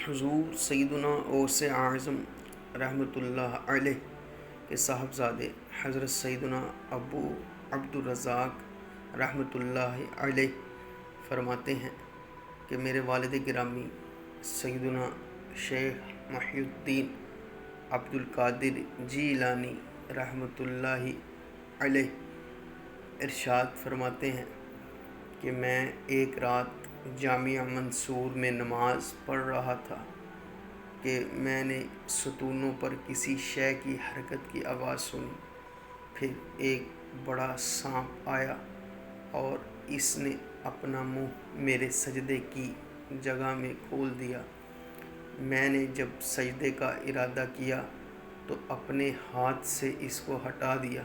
حضور سیدنا اوس اعظم رحمۃ اللہ علیہ کے صاحبزادے حضرت سیدنا ابو عبد الرزاق رحمۃ اللہ علیہ فرماتے ہیں کہ میرے والد گرامی سیدنا شیخ محی الدین عبد القادر جیلانی رحمۃ اللہ علیہ ارشاد فرماتے ہیں کہ میں ایک رات جامعہ منصور میں نماز پڑھ رہا تھا کہ میں نے ستونوں پر کسی شے کی حرکت کی آواز سنی۔ پھر ایک بڑا سانپ آیا اور اس نے اپنا منہ میرے سجدے کی جگہ میں کھول دیا۔ میں نے جب سجدے کا ارادہ کیا تو اپنے ہاتھ سے اس کو ہٹا دیا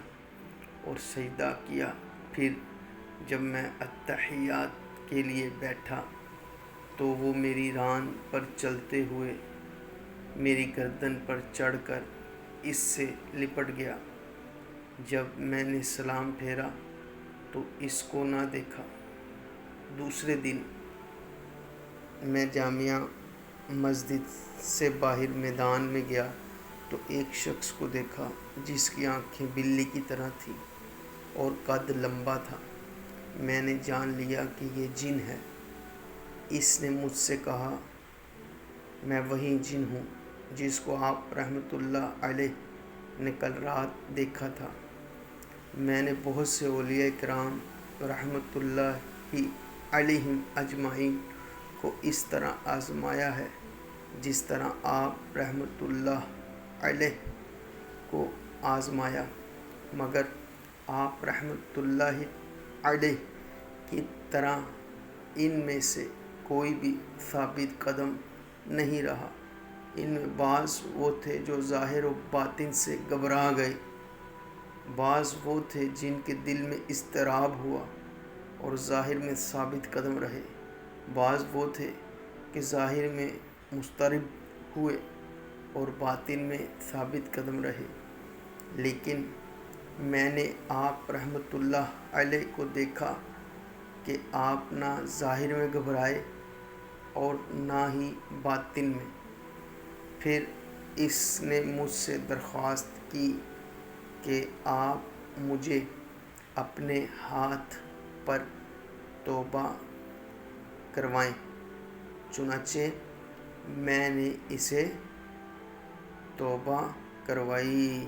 اور سجدہ کیا۔ پھر جب میں اتحیات کے لیے بیٹھا تو وہ میری ران پر چلتے ہوئے میری گردن پر چڑھ کر اس سے لپٹ گیا۔ جب میں نے سلام پھیرا تو اس کو نہ دیکھا۔ دوسرے دن میں جامعہ مسجد سے باہر میدان میں گیا تو ایک شخص کو دیکھا جس کی آنکھیں بلی کی طرح تھیں اور قد لمبا تھا۔ میں نے جان لیا کہ یہ جن ہے۔ اس نے مجھ سے کہا، میں وہی جن ہوں جس کو آپ رحمۃ اللہ علیہ نے کل رات دیکھا تھا۔ میں نے بہت سے اولیاء کرام رحمۃ اللہ علیہم اجمعین کو اس طرح آزمایا ہے جس طرح آپ رحمۃ اللہ علیہ کو آزمایا، مگر آپ رحمۃ اللہ علیہ کی طرح ان میں سے کوئی بھی ثابت قدم نہیں رہا۔ ان میں بعض وہ تھے جو ظاہر و باطن سے گھبرا گئے، بعض وہ تھے جن کے دل میں اضطراب ہوا اور ظاہر میں ثابت قدم رہے، بعض وہ تھے کہ ظاہر میں مضطرب ہوئے اور باطن میں ثابت قدم رہے۔ لیکن میں نے آپ رحمۃ اللہ علیہ کو دیکھا کہ آپ نہ ظاہر میں گھبرائے اور نہ ہی باطن میں۔ پھر اس نے مجھ سے درخواست کی کہ آپ مجھے اپنے ہاتھ پر توبہ کروائیں۔ چنانچہ میں نے اسے توبہ کروائی۔